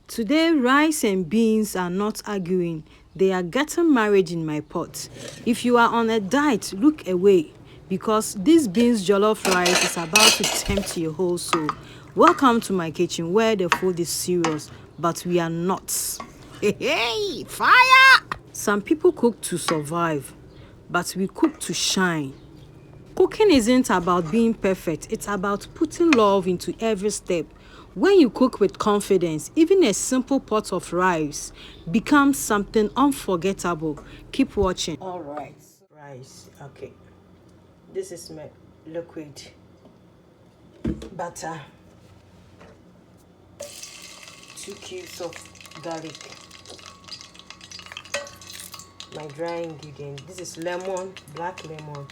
Today, rice and beans are not arguing. They are getting married in my pot. If you are on a diet, look away because this beans jollof rice is about to tempt your whole soul. Welcome to my kitchen where the food is serious, but we are not. Hey, fire! Some people cook to survive, but we cook to shine. Cooking isn't about being perfect, it's about putting love into every step. When you cook with confidence, even a simple pot of rice becomes something unforgettable. Keep watching. All right, rice. Okay. This is my liquid butter. 2 cubes of garlic. My dry ingredient. This is lemon, black lemon,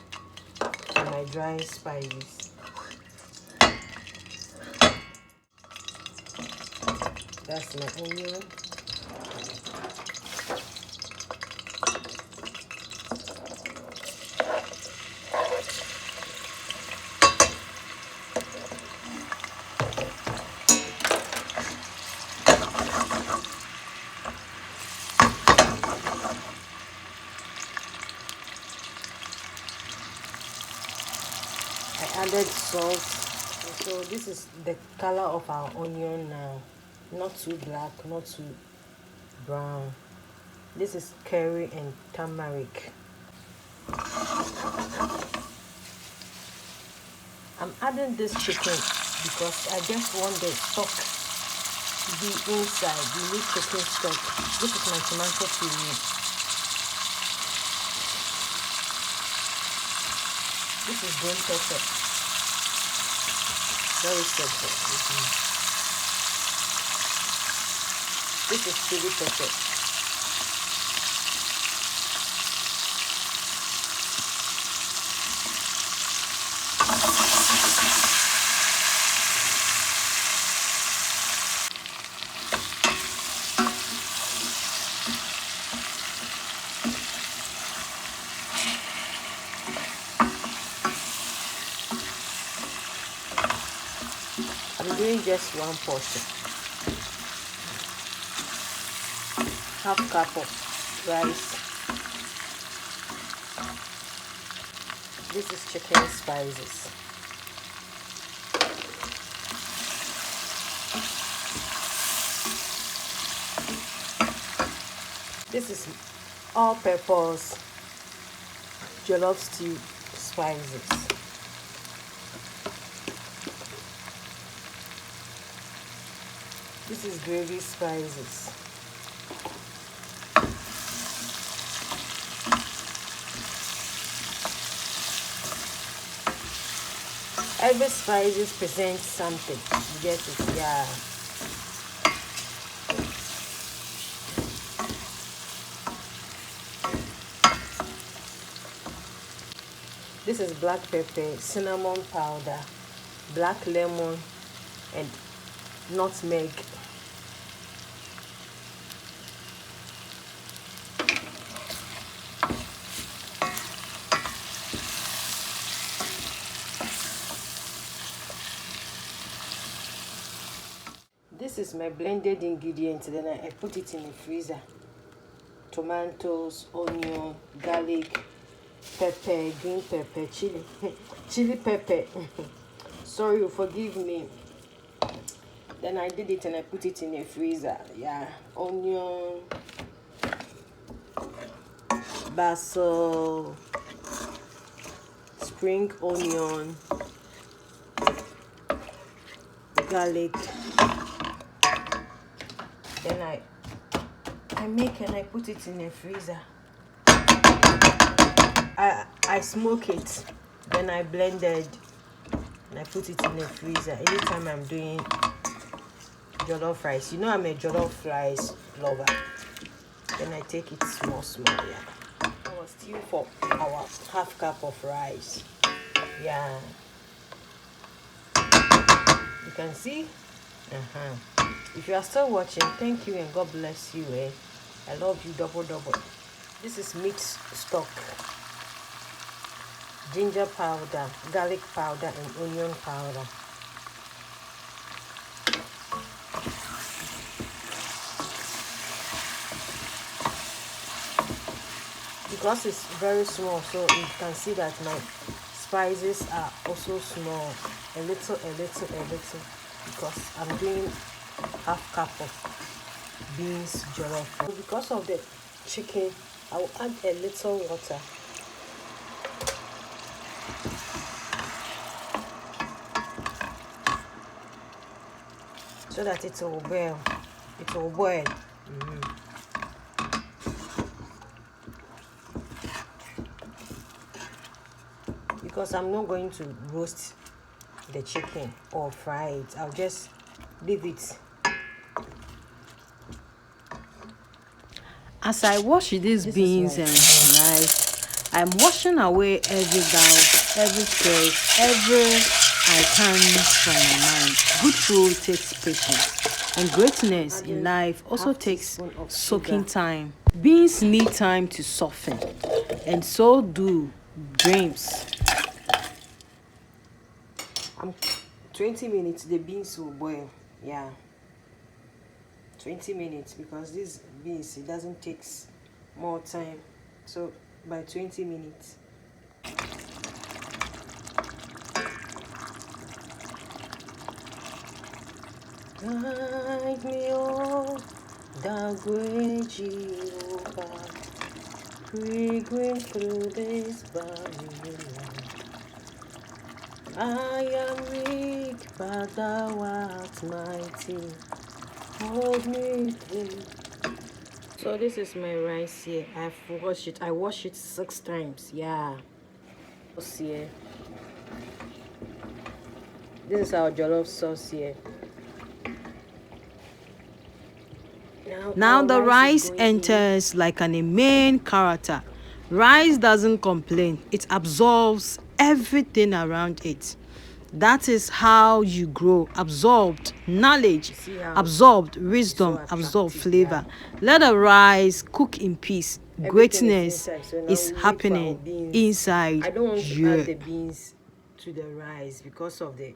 and my dry spices. That's my onion. I added salt. So this is the color of our onion now. Not too black, not too brown. This is curry and turmeric. I'm adding this chicken because I just want the stock to be inside. You need chicken stock. This is my tomato puree. This is green pepper. Very pepper. This is chili pepper. I'm doing just one portion. Half cup of rice. This is chicken spices. This is all-purpose jollof stew spices. This is gravy spices. Every spices presents something. You get it? Yeah. This is black pepper, cinnamon powder, black lemon, and nutmeg. This is my blended ingredients. Then I put it in the freezer. Tomatoes, onion, garlic, pepper, green pepper, chili pepper. Sorry, forgive me. Then I did it and I put it in the freezer. Yeah, onion, basil, spring onion, garlic. Then I make and I put it in the freezer. I smoke it, then I blended and I put it in the freezer. Anytime I'm doing jollof rice, you know I'm a jollof rice lover. Then I take it small, yeah. Our stew for our half cup of rice. Yeah. You can see? If you are still watching, thank you and God bless you. I love you double. This is meat stock, ginger powder, garlic powder, and onion powder. because it's very small, so you can see that my spices are also small, a little, because I'm doing half cup of beans jollof. So because of the chicken, I will add a little water. So that it will boil. It will boil. Because I'm not going to roast the chicken or fry it. I'll just leave it. As I wash these beans and rice, I'm washing away every doubt, every stress, every I can from my mind. Good food takes patience, and greatness in life also takes soaking time. Beans need time to soften, and so do dreams. 20 minutes, the beans will boil. Yeah, 20 minutes, because these beans, it doesn't take more time. So by 20 minutes. Guide me, oh, the great Jehovah, pilgrim through this valley. I am weak, but thou art mighty. Hold me through. So this is my rice here. I've washed it. I washed it 6 times. Yeah. Here. This is our jollof sauce here. Now the rice enters like a main character. Rice doesn't complain. It absorbs everything around it. That is how you grow. Absorbed knowledge, absorbed wisdom, absorbed flavor. Let the rice cook in peace. Greatness is happening inside. I don't want to add the beans to the rice because of the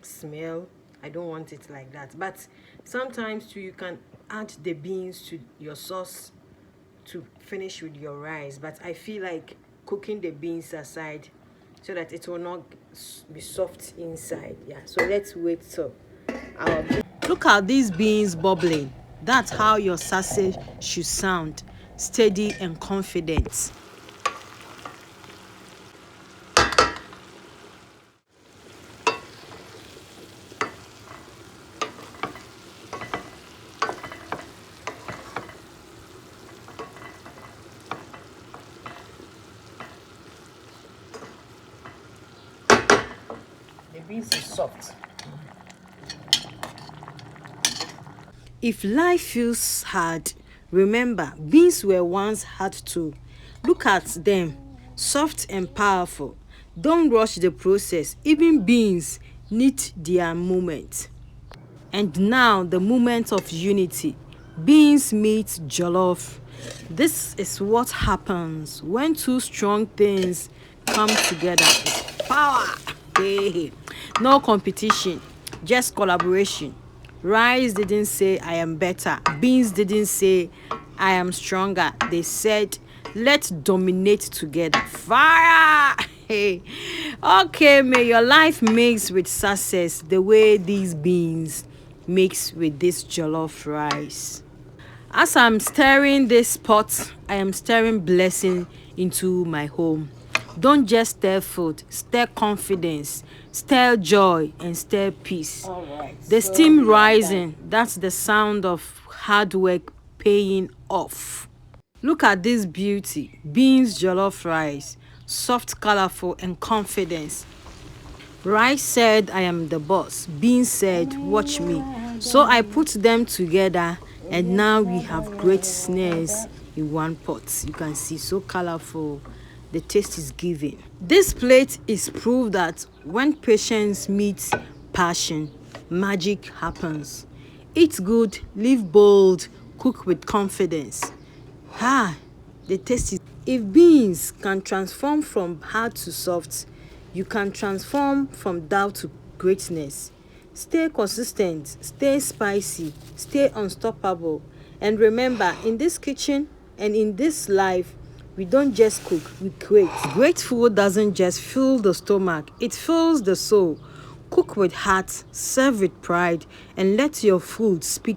smell. I don't want it like that. But sometimes too, you can add the beans to your sauce to finish with your rice. But I feel like cooking the beans aside so that it will not be soft inside. Yeah, so let's wait till our look at these beans bubbling. That's how your sausage should sound, steady and confident. The beans is soft. If life feels hard, remember beans were once hard too. Look at them, soft and powerful. Don't rush the process. Even beans need their moment. And now the moment of unity. Beans meet jollof. This is what happens when two strong things come together. It's power. Hey. No competition, just collaboration. Rice didn't say I am better. Beans didn't say I am stronger. They said let's dominate together. Fire! Hey. Okay, may your life mix with success the way these beans mix with this jollof rice. As I'm stirring this pot, I am stirring blessing into my home. Don't just stir food, stir confidence, stir joy, and stir peace. All right, the steam rising, that's the sound of hard work paying off. Look at this beauty. Beans jollof rice, soft, colorful, and confidence. Rice said, I am the boss. Beans said, watch me. So I put them together, and now we have great snares in one pot. You can see, so colorful. The taste is giving. This plate is proof that when patience meets passion, magic happens. Eat good, live bold, cook with confidence. The taste is... If beans can transform from hard to soft, you can transform from doubt to greatness. Stay consistent, stay spicy, stay unstoppable. And remember, in this kitchen and in this life, We don't just cook, we create. Great food doesn't just fill the stomach, it fills the soul. Cook with heart, serve with pride, and let your food speak